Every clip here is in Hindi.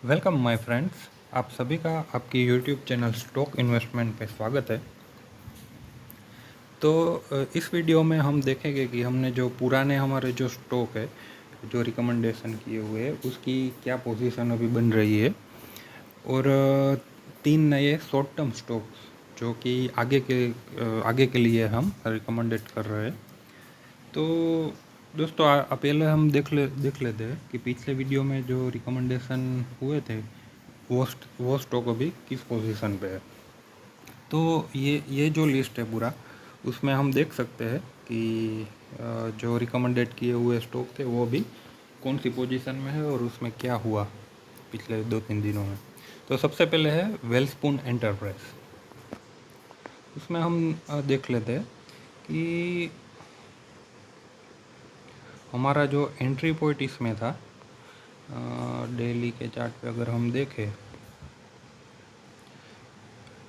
वेलकम माय फ्रेंड्स, आप सभी का आपकी यूट्यूब चैनल स्टॉक इन्वेस्टमेंट पे स्वागत है। तो इस वीडियो में हम देखेंगे कि हमने जो पुराने हमारे जो स्टॉक है जो रिकमेंडेशन किए हुए हैं उसकी क्या पोजीशन अभी बन रही है और तीन नए शॉर्ट टर्म स्टॉक्स जो कि आगे के लिए हम रिकमेंडेड कर रहे हैं। तो दोस्तों पहले हम देख लेते हैं कि पिछले वीडियो में जो रिकमेंडेशन हुए थे वो स्टॉक अभी किस पोजीशन पे है। तो ये जो लिस्ट है पूरा, उसमें हम देख सकते हैं कि जो रिकमेंडेड किए हुए स्टॉक थे वो भी कौन सी पोजीशन में है और उसमें क्या हुआ पिछले 2-3 दिनों में। तो सबसे पहले है वेलस्पून एंटरप्राइज। उसमें हम देख लेते हैं कि हमारा जो एंट्री पॉइंट इसमें था, डेली के चार्ट पे अगर हम देखें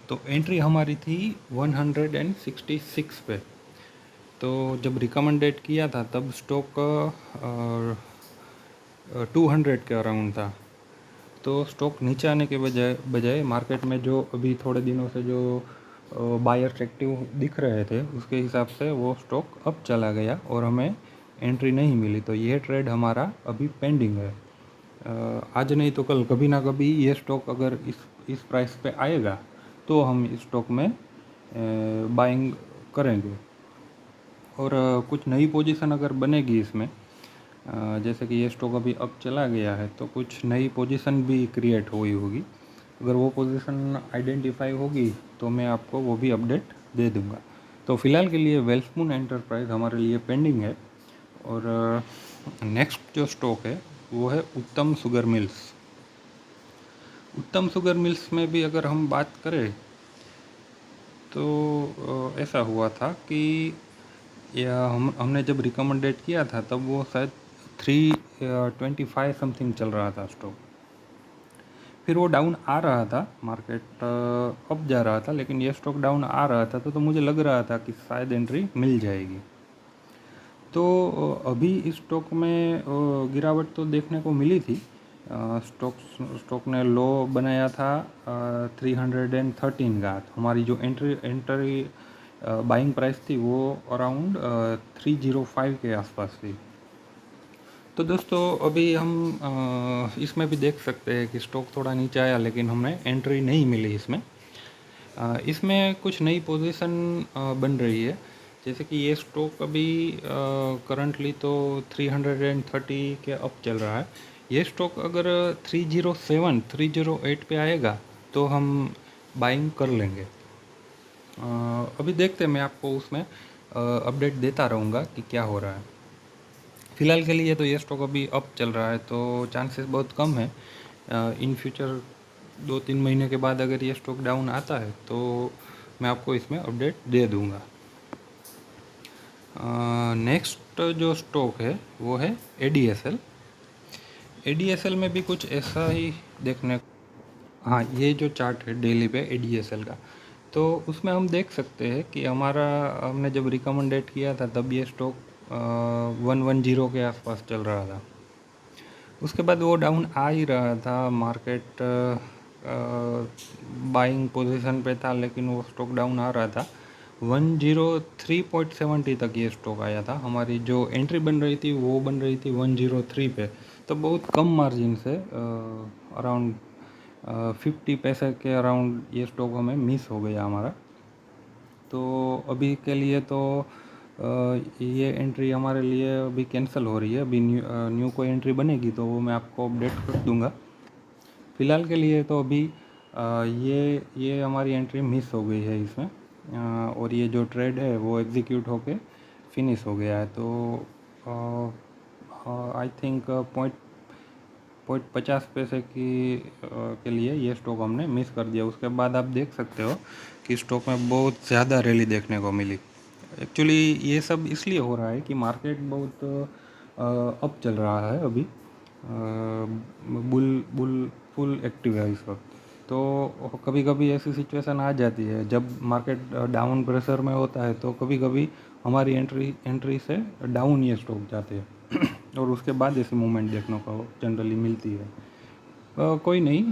तो एंट्री हमारी थी 166 पे। तो जब रिकमेंडेड किया था तब स्टॉक 200 के अराउंड था। तो स्टॉक नीचे आने के बजाय मार्केट में जो अभी थोड़े दिनों से जो बायर्स एक्टिव दिख रहे थे उसके हिसाब से वो स्टॉक अब चला गया और हमें एंट्री नहीं मिली। तो ये ट्रेड हमारा अभी पेंडिंग है। आज नहीं तो कल कभी ना कभी ये स्टॉक अगर इस प्राइस पे आएगा तो हम इस स्टॉक में बाइंग करेंगे। और कुछ नई पोजीशन अगर बनेगी इसमें, जैसे कि ये स्टॉक अभी अब चला गया है तो कुछ नई पोजीशन भी क्रिएट हुई होगी। अगर वो पोजीशन आइडेंटिफाई होगी तो मैं आपको वो भी अपडेट दे दूंगा। तो फ़िलहाल के लिए वेल्सपून एंटरप्राइज हमारे लिए पेंडिंग है। और नेक्स्ट जो स्टॉक है वो है उत्तम शुगर मिल्स। उत्तम शुगर मिल्स में भी अगर हम बात करें तो ऐसा हुआ था कि या हमने जब रिकमेंडेड किया था तब वो शायद 325 समथिंग चल रहा था स्टॉक। फिर वो डाउन आ रहा था, मार्केट अप जा रहा था, लेकिन ये स्टॉक डाउन आ रहा था तो मुझे लग रहा था कि शायद एंट्री मिल जाएगी। तो अभी इस स्टॉक में गिरावट तो देखने को मिली थी। स्टॉक ने लो बनाया था 313 का। हमारी जो एंट्री बाइंग प्राइस थी वो अराउंड 305 के आसपास थी। तो दोस्तों अभी हम इसमें भी देख सकते हैं कि स्टॉक थोड़ा नीचे आया लेकिन हमें एंट्री नहीं मिली इसमें। इसमें कुछ नई पोजीशन बन रही है। जैसे कि ये स्टॉक अभी करंटली तो 330 के अप चल रहा है। ये स्टॉक अगर 307 308 पे आएगा तो हम बाइंग कर लेंगे। अभी देखते हैं, मैं आपको उसमें अपडेट देता रहूँगा कि क्या हो रहा है। फ़िलहाल के लिए तो ये स्टॉक अभी अप चल रहा है तो चांसेस बहुत कम है इन फ्यूचर 2-3 महीने के बाद अगर ये स्टॉक डाउन आता है तो मैं आपको इसमें अपडेट दे दूँगा। नेक्स्ट जो स्टॉक है वो है ADSL। ADSL में भी कुछ ऐसा ही देखने, हाँ, ये जो चार्ट है डेली पे ADSL का, तो उसमें हम देख सकते हैं कि हमने जब रिकमेंडेड किया था तब ये स्टॉक 110 के आसपास चल रहा था। उसके बाद वो डाउन आ ही रहा था, मार्केट बाइंग पोजीशन पे था लेकिन वो स्टॉक डाउन आ रहा था। 103.70 तक ये स्टॉक आया था। हमारी जो एंट्री बन रही थी वो बन रही थी 103 पे। तो बहुत कम मार्जिन से अराउंड 50 पैसे के अराउंड ये स्टॉक हमें मिस हो गया हमारा। तो अभी के लिए तो ये एंट्री हमारे लिए अभी कैंसिल हो रही है। अभी न्यू कोई एंट्री बनेगी तो वो मैं आपको अपडेट कर दूंगा। फ़िलहाल के लिए तो अभी ये हमारी एंट्री मिस हो गई है इसमें, और ये जो ट्रेड है वो एग्जीक्यूट होके फिनिश हो गया है। तो आई थिंक पॉइंट 50 पैसे के लिए ये स्टॉक हमने मिस कर दिया। उसके बाद आप देख सकते हो कि स्टॉक में बहुत ज़्यादा रैली देखने को मिली। एक्चुअली ये सब इसलिए हो रहा है कि मार्केट बहुत अप चल रहा है अभी। बुल बुल फुल एक्टिव है इस वक्त। तो कभी कभी ऐसी सिचुएशन आ जाती है जब मार्केट डाउन प्रेशर में होता है तो कभी कभी हमारी एंट्री से डाउन ये स्टॉक जाते हैं और उसके बाद ऐसी मूवमेंट देखने को जनरली मिलती है। कोई नहीं,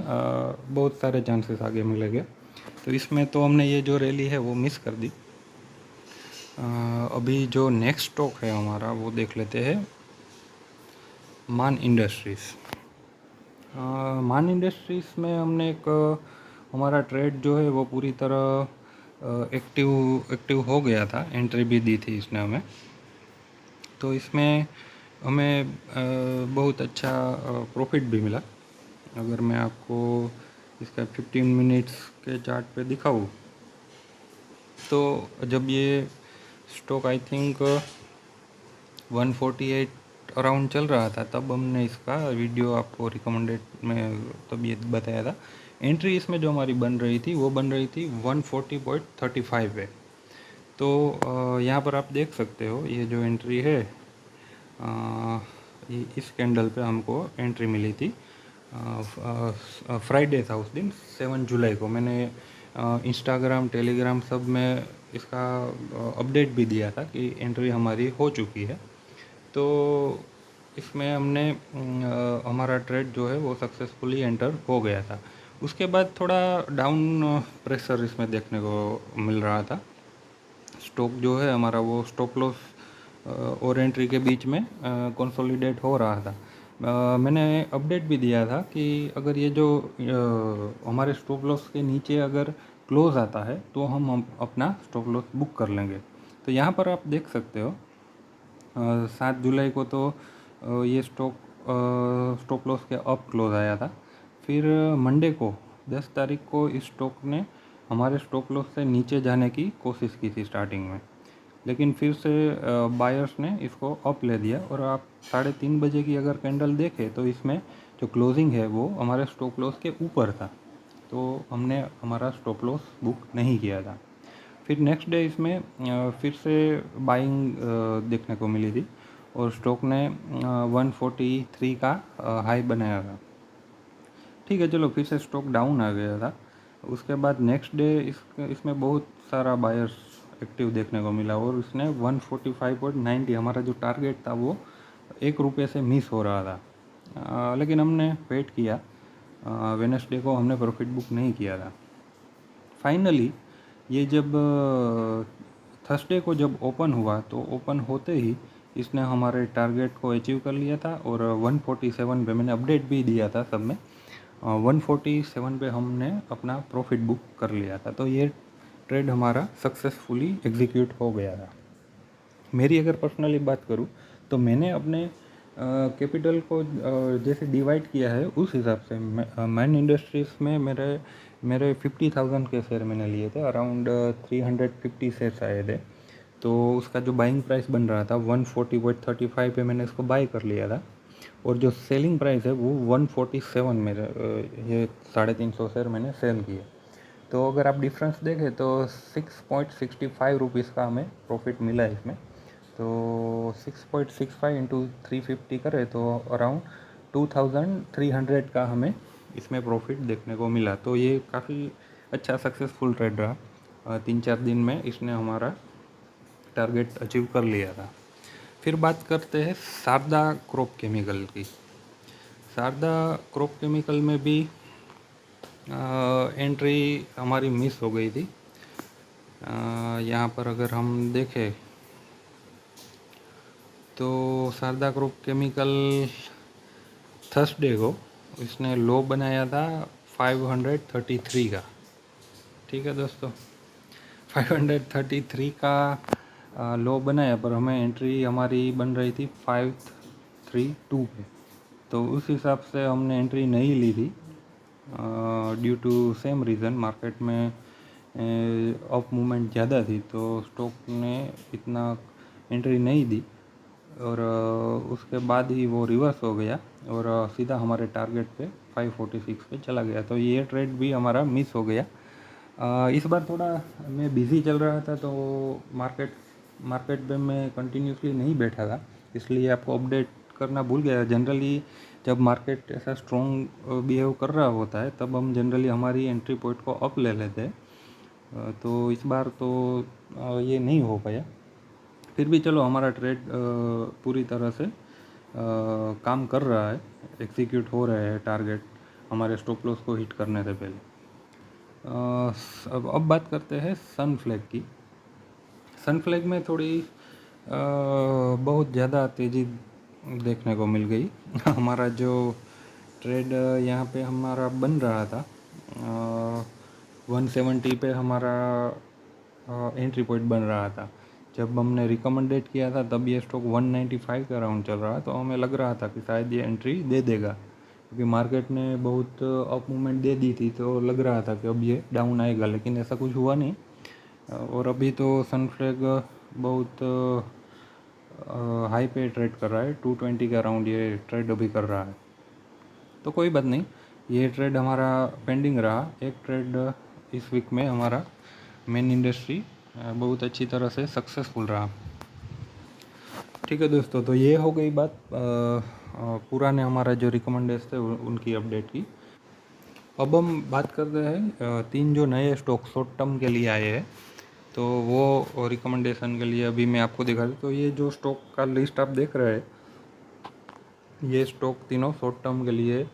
बहुत सारे चांसेस आगे मिलेंगे। तो इसमें तो हमने ये जो रैली है वो मिस कर दी। अभी जो नेक्स्ट स्टॉक है हमारा वो देख लेते हैं, मान इंडस्ट्रीज़। मान इंडस्ट्रीज़ में हमने एक हमारा ट्रेड जो है वो पूरी तरह एक्टिव हो गया था, एंट्री भी दी थी इसने हमें। तो इसमें हमें बहुत अच्छा प्रॉफिट भी मिला। अगर मैं आपको इसका 15 मिनट्स के चार्ट पे दिखाऊँ, तो जब ये स्टॉक आई थिंक 148 अराउंड चल रहा था, तब हमने इसका वीडियो आपको रिकमेंडेड में तब ये बताया था। एंट्री इसमें जो हमारी बन रही थी वो बन रही थी 140.35 पे। तो यहाँ पर आप देख सकते हो ये जो एंट्री है, इस कैंडल पे हमको एंट्री मिली थी। फ्राइडे था उस दिन, 7 जुलाई को। मैंने इंस्टाग्राम टेलीग्राम सब में इसका अपडेट भी दिया था कि एंट्री हमारी हो चुकी है। तो इसमें हमने हमारा ट्रेड जो है वो सक्सेसफुली एंटर हो गया था। उसके बाद थोड़ा डाउन प्रेशर इसमें देखने को मिल रहा था। स्टॉक जो है हमारा वो स्टॉप लॉस और एंट्री के बीच में कंसोलिडेट हो रहा था। मैंने अपडेट भी दिया था कि अगर ये जो हमारे स्टॉप लॉस के नीचे अगर क्लोज आता है तो हम अपना स्टॉप लॉस बुक कर लेंगे। तो यहाँ पर आप देख सकते हो 7 जुलाई को तो ये स्टॉप लॉस के अप क्लोज आया था। फिर मंडे को 10 तारीख को इस स्टॉक ने हमारे स्टॉप लॉस से नीचे जाने की कोशिश की थी स्टार्टिंग में, लेकिन फिर से बायर्स ने इसको अप ले दिया। और आप 3:30 बजे की अगर कैंडल देखें तो इसमें जो क्लोजिंग है वो हमारे स्टॉप लॉस के ऊपर था, तो हमने हमारा स्टॉप लॉस बुक नहीं किया था। फिर नेक्स्ट डे इसमें फिर से बाइंग देखने को मिली थी और स्टॉक ने 143 का हाई बनाया था। ठीक है, चलो फिर से स्टॉक डाउन आ गया था। उसके बाद नेक्स्ट डे इसमें बहुत सारा बायर्स एक्टिव देखने को मिला और उसने 145.90 हमारा जो टारगेट था वो ₹1 से मिस हो रहा था। लेकिन हमने वेट किया, वेडनेसडे को हमने प्रॉफिट बुक नहीं किया था। फाइनली ये जब थर्सडे को जब ओपन हुआ तो ओपन होते ही इसने हमारे टारगेट को अचीव कर लिया था और 147 पे मैंने अपडेट भी दिया था सब में, 147 पे हमने अपना प्रॉफिट बुक कर लिया था। तो ये ट्रेड हमारा सक्सेसफुली एग्जीक्यूट हो गया था। मेरी अगर पर्सनली बात करूँ तो मैंने अपने कैपिटल को जैसे डिवाइड किया है उस हिसाब से मैन इंडस्ट्रीज़ में मेरे 50,000 के शेयर मैंने लिए थे, अराउंड 350 शेयर्स आए थे। तो उसका जो बाइंग प्राइस बन रहा था 140.35 पे मैंने इसको बाई कर लिया था और जो सेलिंग प्राइस है वो 147 मेरे ये 350 शेयर मैंने सेल किए। तो अगर आप डिफरेंस देखें तो 6.65 रुपीज़ का हमें प्रॉफिट मिला है इसमें। तो 6.65 इंटू 350 करें तो अराउंड 2300 का हमें इसमें प्रॉफिट देखने को मिला। तो ये काफ़ी अच्छा सक्सेसफुल ट्रेड रहा। 3-4 दिन में इसने हमारा टारगेट अचीव कर लिया था। फिर बात करते हैं शारदा क्रॉप केमिकल की। शारदा क्रॉप केमिकल में भी एंट्री हमारी मिस हो गई थी। यहाँ पर अगर हम देखें तो शारदा क्रॉप केमिकल थर्सडे को इसने लो बनाया था 533 का। ठीक है दोस्तों, 533 का लो बनाया, पर हमें एंट्री हमारी बन रही थी 532 पे। तो उस हिसाब से हमने एंट्री नहीं ली थी due to same reason, market में अप मूवमेंट ज़्यादा थी तो स्टॉक ने इतना एंट्री नहीं दी और उसके बाद ही वो रिवर्स हो गया और सीधा हमारे टारगेट पे 546 पे चला गया। तो ये ट्रेड भी हमारा मिस हो गया। इस बार थोड़ा मैं बिज़ी चल रहा था तो मार्केट पे मैं कंटिन्यूसली नहीं बैठा था, इसलिए आपको अपडेट करना भूल गया। जनरली जब मार्केट ऐसा स्ट्रॉन्ग बिहेव कर रहा होता है तब हम जनरली हमारी एंट्री पॉइंट को अप ले लेते हैं। तो इस बार तो ये नहीं हो पाया। फिर भी चलो हमारा ट्रेड पूरी तरह से काम कर रहा है, एग्जीक्यूट हो रहे हैं टारगेट। हमारे स्टॉप लॉस को हिट करने से पहले। अब बात करते हैं सनफ्लैग की। सनफ्लैग में थोड़ी बहुत ज़्यादा तेज़ी देखने को मिल गई। हमारा जो ट्रेड यहाँ पे हमारा बन रहा था 170 पे हमारा एंट्री पॉइंट बन रहा था। जब हमने रिकमेंडेड किया था तब ये स्टॉक 195 का राउंड चल रहा, तो हमें लग रहा था कि शायद ये एंट्री दे देगा, क्योंकि मार्केट ने बहुत अप मूवमेंट दे दी थी, तो लग रहा था कि अब ये डाउन आएगा, लेकिन ऐसा कुछ हुआ नहीं। और अभी तो सनफ्लैग बहुत हाई पे ट्रेड कर रहा है, 220 का राउंड ये ट्रेड अभी कर रहा है। तो कोई बात नहीं, ये ट्रेड हमारा पेंडिंग रहा। एक ट्रेड इस वीक में हमारा मेन इंडस्ट्री बहुत अच्छी तरह से सक्सेसफुल रहा। ठीक है दोस्तों, तो ये हो गई बात पुराने हमारा जो रिकमेंडेशन थे उनकी अपडेट की। अब हम बात करते हैं 3 जो नए स्टॉक शॉर्ट टर्म के लिए आए हैं, तो वो रिकमेंडेशन के लिए अभी मैं आपको दिखा दूँ। तो ये जो स्टॉक का लिस्ट आप देख रहे हैं, ये स्टॉक तीनों शॉर्ट टर्म के लिए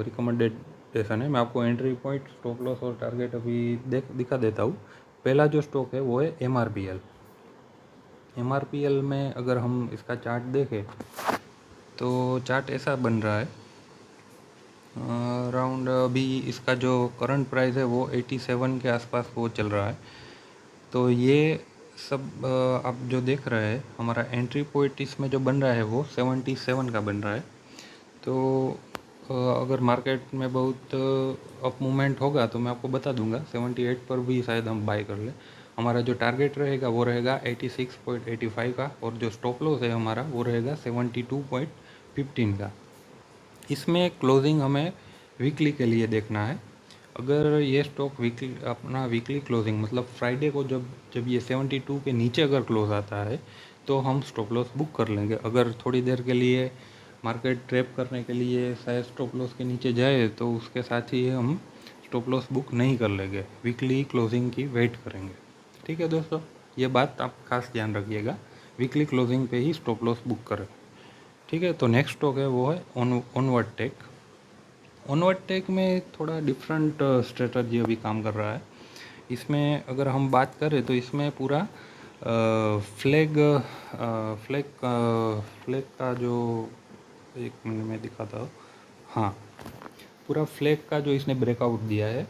रिकमेंडेशन है। मैं आपको एंट्री पॉइंट, स्टॉप लॉस और टारगेट अभी दिखा देता हूँ। पहला जो स्टॉक है वो है MRPL। MRPL में अगर हम इसका चार्ट देखें तो चार्ट ऐसा बन रहा है। अराउंड अभी इसका जो करंट प्राइस है वो 87 के आसपास वो चल रहा है। तो ये सब आप जो देख रहे हैं, हमारा एंट्री पॉइंट इसमें जो बन रहा है वो 77 का बन रहा है। तो अगर मार्केट में बहुत अप मूवमेंट होगा तो मैं आपको बता दूंगा 78 पर भी शायद हम बाय कर लें। हमारा जो टारगेट रहेगा वो रहेगा 86.85 का, और जो स्टॉप लॉस है हमारा वो रहेगा 72.15 का। इसमें क्लोजिंग हमें वीकली के लिए देखना है। अगर ये स्टॉक वीकली अपना वीकली क्लोजिंग मतलब फ्राइडे को जब ये 72 के नीचे अगर क्लोज आता है तो हम स्टॉप लॉस बुक कर लेंगे। अगर थोड़ी देर के लिए मार्केट ट्रैप करने के लिए शायद स्टॉप लॉस के नीचे जाए तो उसके साथ ही हम स्टॉप लॉस बुक नहीं कर लेंगे, वीकली क्लोजिंग की वेट करेंगे। ठीक है दोस्तों, ये बात आप खास ध्यान रखिएगा, वीकली क्लोजिंग पे ही स्टॉप लॉस बुक करें। ठीक है, तो नेक्स्ट स्टॉक है वो है ऑनवर्ड टेक। ऑनवर्ड टेक में थोड़ा डिफरेंट स्ट्रेटजी अभी काम कर रहा है। इसमें अगर हम बात करें तो इसमें पूरा फ्लैग का जो, एक मिनट में दिखाता हूँ, हाँ, पूरा फ्लैग का जो इसने ब्रेकआउट दिया है,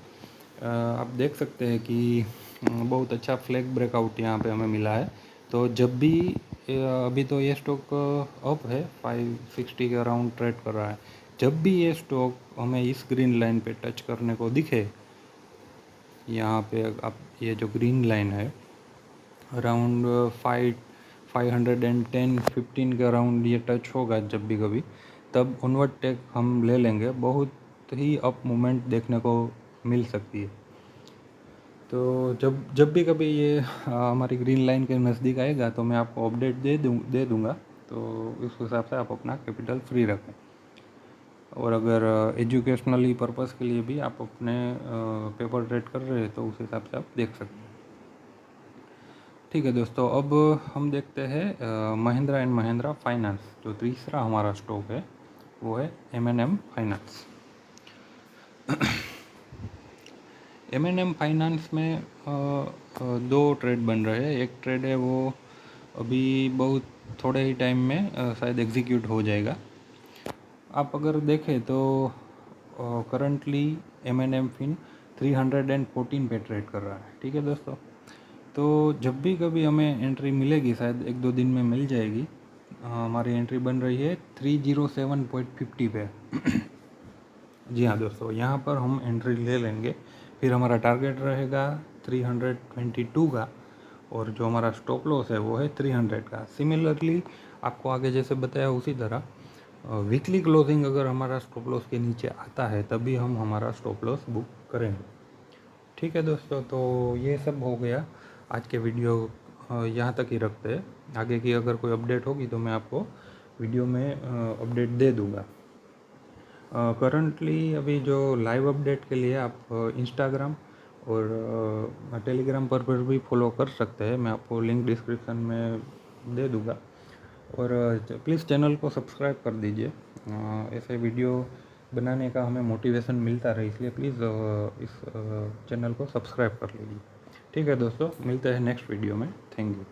आप देख सकते हैं कि बहुत अच्छा फ्लैग ब्रेकआउट यहाँ पे हमें मिला है। तो जब भी अभी तो ये स्टॉक अप है, 560 के अराउंड ट्रेड कर रहा है। जब भी ये स्टॉक हमें इस ग्रीन लाइन पे टच करने को दिखे, यहाँ पे आप ये जो ग्रीन लाइन है अराउंड 510-15 के अराउंड ये टच होगा जब भी कभी, तब ऑनवर्ड टेक हम ले लेंगे। बहुत ही अप मूवमेंट देखने को मिल सकती है। तो जब भी कभी ये हमारी ग्रीन लाइन के नज़दीक आएगा तो मैं आपको अपडेट दे दूँगा। तो इस हिसाब से आप अपना कैपिटल फ्री रखें। और अगर एजुकेशनली पर्पस के लिए भी आप अपने पेपर ट्रेड कर रहे हैं तो उस हिसाब से आप देख सकते हैं। ठीक है दोस्तों, अब हम देखते हैं महिंद्रा एंड महिंद्रा फाइनेंस। जो तीसरा हमारा स्टॉक है वो है M&M फाइनेंस। M&M फाइनेंस में दो ट्रेड बन रहे हैं। एक ट्रेड है वो अभी बहुत थोड़े ही टाइम में शायद एग्जीक्यूट हो जाएगा। आप अगर देखें तो करंटली M&M फिन 314 पे ट्रेड कर रहा है। ठीक है दोस्तों, तो जब भी कभी हमें एंट्री मिलेगी, शायद 1-2 दिन में मिल जाएगी। हमारी एंट्री बन रही है 307.50 पे। जी हाँ दोस्तों, यहाँ पर हम एंट्री ले लेंगे। फिर हमारा टारगेट रहेगा 322 का, और जो हमारा स्टॉप लॉस है वो है 300 का। सिमिलरली आपको आगे जैसे बताया उसी तरह वीकली क्लोजिंग अगर हमारा स्टॉप लॉस के नीचे आता है तभी हम हमारा स्टॉप लॉस बुक करेंगे। ठीक है दोस्तों, तो ये सब हो गया आज के वीडियो। यहाँ तक ही रखते हैं। आगे की अगर कोई अपडेट होगी तो मैं आपको वीडियो में अपडेट दे दूँगा। करंटली अभी जो लाइव अपडेट के लिए आप इंस्टाग्राम और टेलीग्राम पर भी फॉलो कर सकते हैं। मैं आपको लिंक डिस्क्रिप्शन में दे दूँगा। और प्लीज़ चैनल को सब्सक्राइब कर दीजिए। ऐसे वीडियो बनाने का हमें मोटिवेशन मिलता रहे, इसलिए प्लीज़ इस चैनल को सब्सक्राइब कर लीजिए। ठीक है दोस्तों, मिलते हैं नेक्स्ट वीडियो में। Thank you.